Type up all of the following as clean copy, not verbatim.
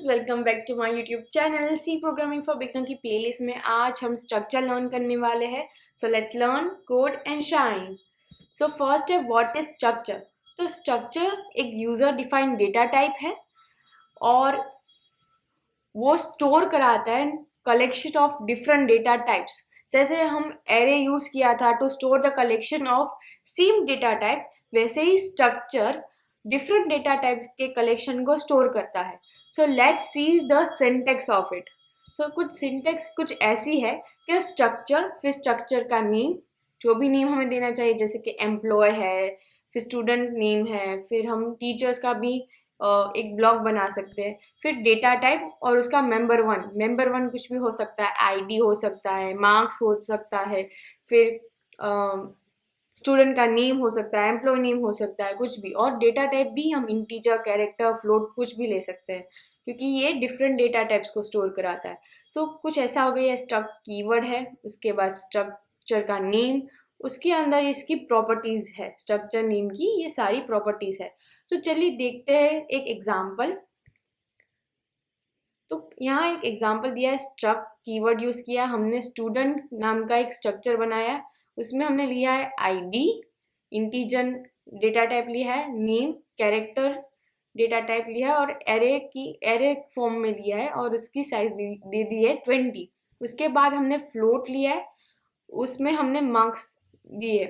Welcome back to my YouTube channel C programming for beginner की playlist में आज हम स्ट्रक्चर लर्न करने वाले हैं। So let's learn code and shine. So first है व्हाट इज स्ट्रक्चर। तो स्ट्रक्चर एक यूजर डिफाइंड डेटा टाइप है और वो स्टोर कराता है collection of different data types. जैसे हम एरे यूज किया था to store the collection of same data type, वैसे ही स्ट्रक्चर डिफरेंट डेटा टाइप्स के कलेक्शन को स्टोर करता है। So let's see the syntax of it. So कुछ सिंटेक्स कुछ ऐसी है कि स्ट्रक्चर, फिर स्ट्रक्चर का नेम, जो भी नेम हमें देना चाहिए, जैसे कि एम्प्लॉय है, फिर स्टूडेंट नेम है, फिर हम टीचर्स का भी एक ब्लॉक बना सकते हैं, फिर डेटा टाइप और उसका मेंबर वन कुछ भी हो सकता है, आईडी हो सकता है, मार्क्स हो सकता है, फिर स्टूडेंट का नेम हो सकता है, एम्प्लॉय नेम हो सकता है, कुछ भी। और डेटा टाइप भी हम इंटीजर, कैरेक्टर, फ्लोट कुछ भी ले सकते हैं, क्योंकि ये डिफरेंट डेटा टाइप्स को स्टोर कराता है। तो कुछ ऐसा हो गया, स्ट्रक्ट कीवर्ड है, उसके बाद स्ट्रक्चर का नेम, उसके अंदर इसकी प्रॉपर्टीज है, स्ट्रक्चर नेम की ये सारी प्रॉपर्टीज है। तो चलिए देखते हैं एक एग्जाम्पल। तो यहाँ एक एग्जाम्पल दिया है, स्ट्रक्ट कीवर्ड यूज किया हमने, स्टूडेंट नाम का एक स्ट्रक्चर बनाया, उसमें हमने लिया है आईडी, इंटीजर डेटा टाइप लिया है, नेम, कैरेक्टर डेटा टाइप लिया है और एरे फॉर्म में लिया है और उसकी साइज दे दी है 20। उसके बाद हमने फ्लोट लिया है, उसमें हमने मार्क्स दिए।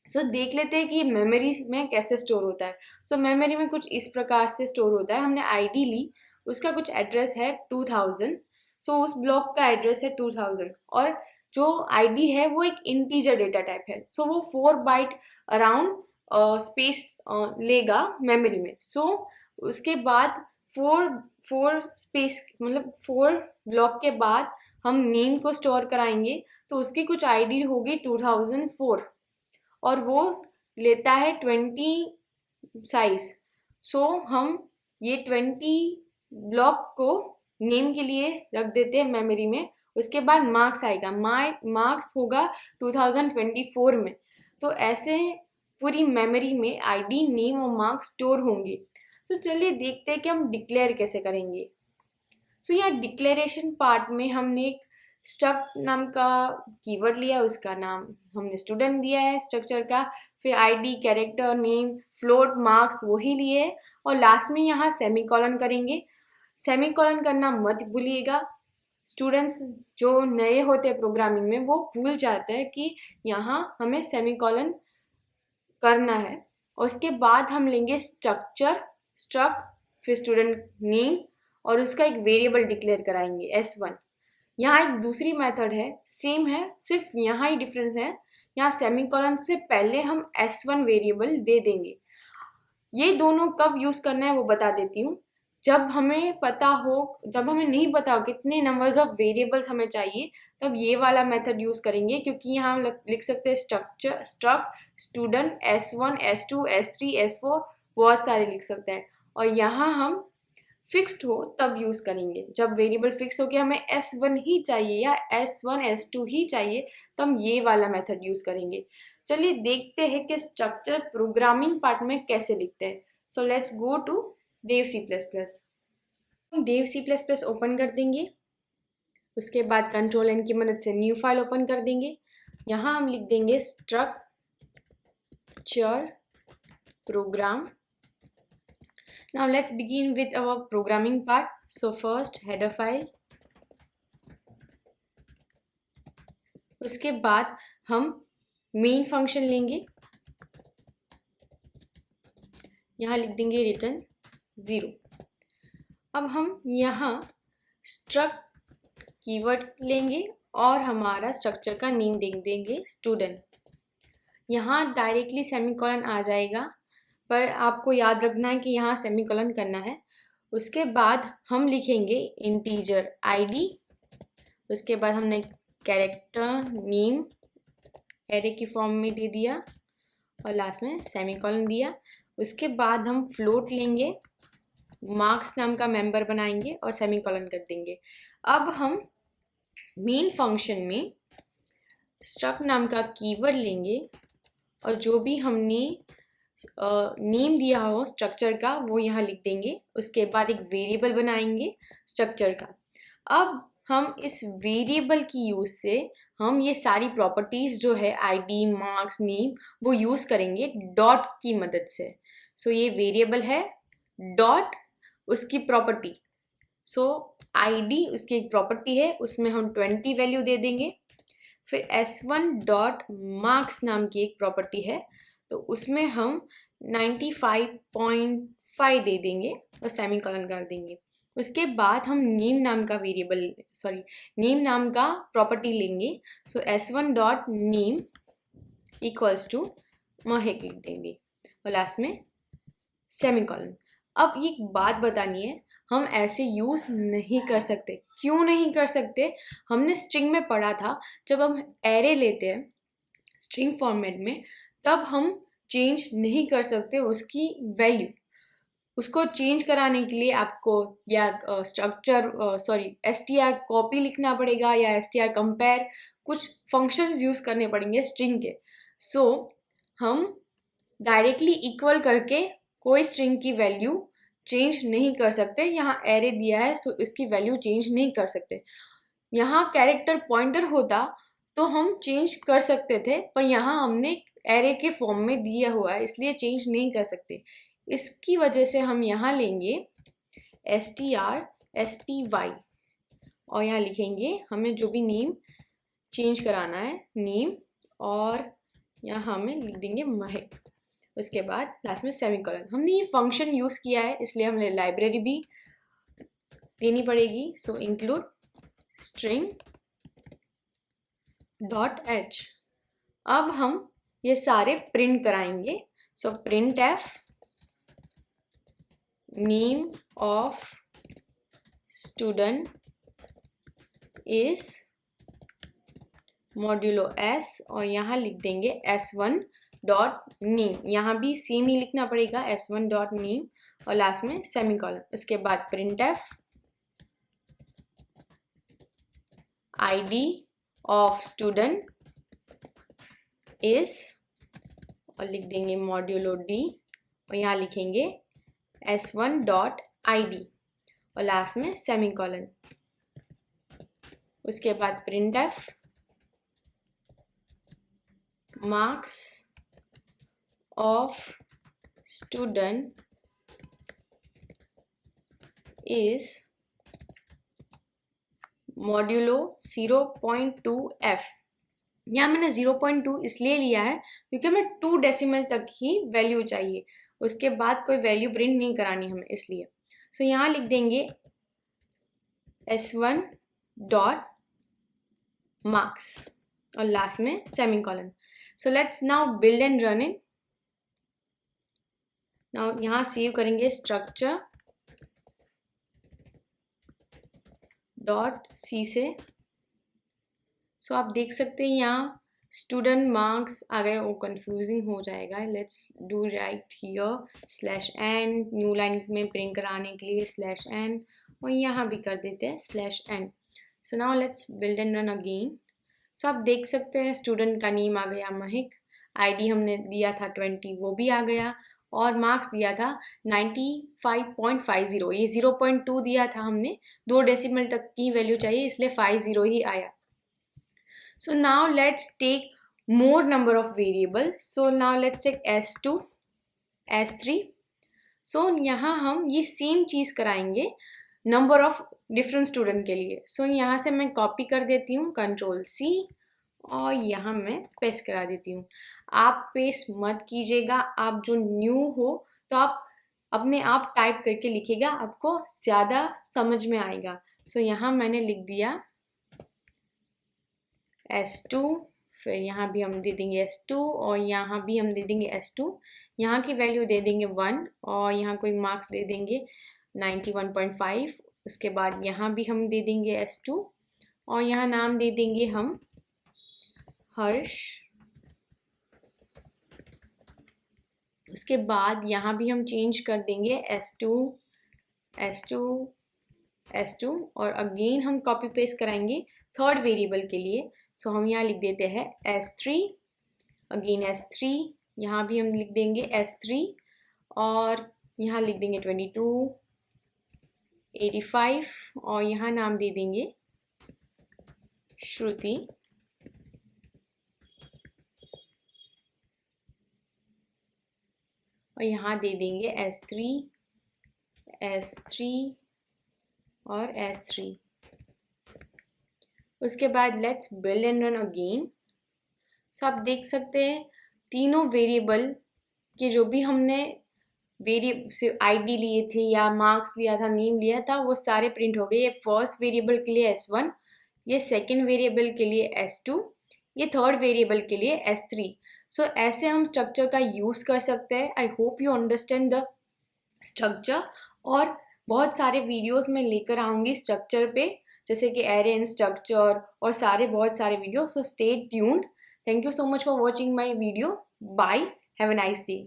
सो देख लेते हैं कि मेमोरी में कैसे स्टोर होता है। सो मेमोरी में कुछ इस प्रकार से स्टोर होता है। हमने आईडी ली, उसका कुछ एड्रेस है 2000। सो उस ब्लॉक का एड्रेस है 2000 और जो आईडी है वो एक इंटीजर डेटा टाइप है। सो वो 4 बाइट अराउंड स्पेस लेगा मेमोरी में। सो उसके बाद 4 स्पेस मतलब 4 ब्लॉक के बाद हम नेम को स्टोर कराएंगे, तो उसकी कुछ आईडी होगी 2004 और वो लेता है 20 साइज। सो हम ये 20 ब्लॉक को नेम के लिए रख देते हैं मेमोरी में। उसके बाद मार्क्स आएगा, मार्क्स होगा 2024 में। तो ऐसे पूरी मेमोरी में आईडी, नेम और मार्क्स स्टोर होंगे। तो चलिए देखते हैं कि हम डिक्लेयर कैसे करेंगे। सो यहाँ डिक्लेरेशन पार्ट में हमने एक स्ट्रक्ट नाम का कीवर्ड लिया, उसका नाम हमने स्टूडेंट दिया है स्ट्रक्चर का, फिर ID, character, name, float, marks वही लिए और लास्ट में यहाँ सेमीकोलन करेंगे। सेमीकोलन करना मत भूलिएगा, स्टूडेंट्स जो नए होते हैं प्रोग्रामिंग में वो भूल जाते हैं कि यहाँ हमें सेमीकोलन करना है। और उसके बाद हम लेंगे स्ट्रक्चर, स्ट्रक्ट, फिर स्टूडेंट नेम और उसका एक वेरिएबल डिक्लेयर कराएंगे S1। यहाँ एक दूसरी मेथड है, सेम है, सिर्फ यहाँ ही डिफरेंस है, यहाँ सेमीकोलन से पहले हम S1 वेरिएबल दे देंगे। ये दोनों कब यूज करना है वो बता देती हूँ। जब हमें नहीं पता हो कितने नंबर्स ऑफ वेरिएबल्स हमें चाहिए, तब ये वाला मेथड यूज करेंगे, क्योंकि यहाँ हम लिख सकते हैं struct student S1 S2 S3 S4 बहुत सारे लिख सकते हैं। और यहाँ हम फिक्स्ड हो तब यूज करेंगे, जब वेरिएबल फिक्स हो कि हमें S1 ही चाहिए या S1 S2 ही चाहिए, तो हम ये वाला मेथड यूज करेंगे। चलिए देखते हैं कि स्ट्रक्चर प्रोग्रामिंग पार्ट में कैसे लिखते हैं। So let's go to Dev C++। हम देव C++ ओपन कर देंगे, उसके बाद कंट्रोल N की मदद से न्यू फाइल ओपन कर देंगे। यहाँ हम लिख देंगे structure program. Now let's begin with our programming part. So first header file, उसके बाद हम मेन फंक्शन लेंगे, यहाँ लिख देंगे रिटर्न 0। अब हम यहाँ स्ट्रक्ट कीवर्ड लेंगे और हमारा स्ट्रक्चर का नेम दे देंगे स्टूडेंट। यहाँ डायरेक्टली सेमीकोलन आ जाएगा, पर आपको याद रखना है कि यहाँ सेमीकोलन करना है। उसके बाद हम लिखेंगे इंटीजर आईडी, उसके बाद हमने कैरेक्टर नेम एरे की फॉर्म में दे दिया और लास्ट में सेमीकोलन दिया। उसके बाद हम फ्लोट लेंगे, मार्क्स नाम का मेंबर बनाएंगे और सेमीकोलन कर देंगे। अब हम मेन फंक्शन में स्ट्रक्ट नाम का कीवर्ड लेंगे और जो भी हमने नेम दिया हो स्ट्रक्चर का वो यहाँ लिख देंगे। उसके बाद एक वेरिएबल बनाएंगे स्ट्रक्चर का। अब हम इस वेरिएबल की यूज़ से हम ये सारी प्रॉपर्टीज़ जो है आईडी, मार्क्स, नेम, वो यूज़ करेंगे डॉट की मदद से। सो ये वेरिएबल है, डॉट उसकी प्रॉपर्टी। सो आईडी उसकी एक प्रॉपर्टी है, उसमें हम 20 वैल्यू दे देंगे। फिर s1 डॉट मार्क्स नाम की एक प्रॉपर्टी है, तो उसमें हम 95.5 दे देंगे और सेमीकोलन कर देंगे। उसके बाद हम नेम नाम का प्रॉपर्टी लेंगे। So s1 dot name equals to Mahak लिख देंगे और लास्ट में सेमीकोलन। अब ये बात बतानी है, हम ऐसे यूज़ नहीं कर सकते। क्यों नहीं कर सकते? हमने स्ट्रिंग में पढ़ा था, जब हम एरे लेते हैं स्ट्रिंग फॉर्मेट में, तब हम चेंज नहीं कर सकते उसकी वैल्यू। उसको चेंज कराने के लिए आपको या str कॉपी लिखना पड़ेगा या str कंपेयर, कुछ फंक्शंस यूज़ करने पड़ेंगे स्ट्रिंग के। सो हम डायरेक्टली इक्वल करके कोई स्ट्रिंग की वैल्यू चेंज नहीं कर सकते। यहाँ एरे दिया है सो इसकी वैल्यू चेंज नहीं कर सकते। यहाँ कैरेक्टर पॉइंटर होता तो हम चेंज कर सकते थे, पर यहाँ हमने एरे के फॉर्म में दिया हुआ है इसलिए चेंज नहीं कर सकते। इसकी वजह से हम यहाँ लेंगे str और यहाँ लिखेंगे हमें जो भी नेम चेंज कराना है नेम, और यहाँ हमें लिख देंगे महक। उसके बाद लास्ट में सेमीकोलन। हमने ये फंक्शन यूज़ किया है इसलिए हमें लाइब्रेरी भी देनी पड़ेगी। सो इंक्लूड स्ट्रिंग डॉट h। अब हम ये सारे प्रिंट कराएंगे। So print F name of student is modulo s और यहाँ लिख देंगे s1 डॉट नेम। यहाँ भी सेम ही लिखना पड़ेगा, s1 डॉट नेम और लास्ट में सेमीकोलन। उसके बाद print F ID of student is और लिख देंगे मॉड्यूलो d और यहाँ लिखेंगे s1 डॉट आईडी और लास्ट में सेमीकोलन। उसके बाद print F marks of student is modulo 0.2f। यहाँ मैंने 0.2 इसलिए लिया है क्योंकि हमें 2 डेसिमल तक ही वैल्यू चाहिए, उसके बाद कोई वैल्यू प्रिंट नहीं करानी हमें इसलिए। सो यहाँ लिख देंगे s1 डॉट मार्क्स और लास्ट में semicolon. So let's now build and run it. Now यहाँ सेव करेंगे स्ट्रक्चर डॉट सी से। सो आप देख सकते हैं यहाँ स्टूडेंट मार्क्स आ गए, वो कंफ्यूजिंग हो जाएगा। Let's do right here /n, new line में प्रिंट कराने के लिए /n और यहाँ भी कर देते हैं /n। So now let's build and run again. So आप देख सकते हैं स्टूडेंट का नेम आ गया महक, आईडी हमने दिया था 20 वो भी आ गया और मार्क्स दिया था 95.50। ये 0.2 दिया था हमने, 2 डेसिमल तक की वैल्यू चाहिए इसलिए 50 ही आया। So now let's take more number of variables. So now let's take s2, s3. So यहाँ हम ये सेम चीज़ कराएंगे नंबर ऑफ डिफरेंट स्टूडेंट के लिए। सो यहाँ से मैं कॉपी कर देती हूँ Ctrl+C और यहाँ मैं पेस्ट करा देती हूँ। आप पेस्ट मत कीजिएगा, आप जो न्यू हो तो आप अपने आप टाइप करके लिखिएगा, आपको ज़्यादा समझ में आएगा। सो यहाँ मैंने लिख दिया s2, फिर यहाँ भी हम दे देंगे s2 और यहाँ भी हम दे देंगे s2। यहाँ की वैल्यू दे देंगे 1 और यहाँ कोई मार्क्स दे देंगे 91.5। उसके बाद यहाँ भी हम दे देंगे s2 और यहाँ नाम दे देंगे हम हर्ष। उसके बाद यहाँ भी हम चेंज कर देंगे s2 और अगेन हम कॉपी पेस्ट कराएंगे थर्ड वेरिएबल के लिए। सो हम यहाँ लिख देते हैं s3, अगेन s3 यहाँ भी हम लिख देंगे S3 और यहाँ लिख देंगे 22, 85 और यहाँ नाम दे देंगे श्रुति। और यहाँ दे देंगे S3, S3 और S3। उसके बाद let's build and run again. So आप देख सकते हैं तीनों वेरिएबल के जो भी हमने आईडी लिए थे या मार्क्स लिया था, नेम लिया था, वो सारे प्रिंट हो गए। ये फर्स्ट वेरिएबल के लिए S1, ये सेकंड वेरिएबल के लिए S2, ये थर्ड वेरिएबल के लिए S3। सो ऐसे हम स्ट्रक्चर का यूज़ कर सकते हैं। I hope you understand the structure. और बहुत सारे वीडियोस में लेकर आऊँगी स्ट्रक्चर पे, जैसे कि एरे एंड स्ट्रक्चर और बहुत सारे video. So stay tuned. Thank you so much for watching my video. Bye. Have a nice day.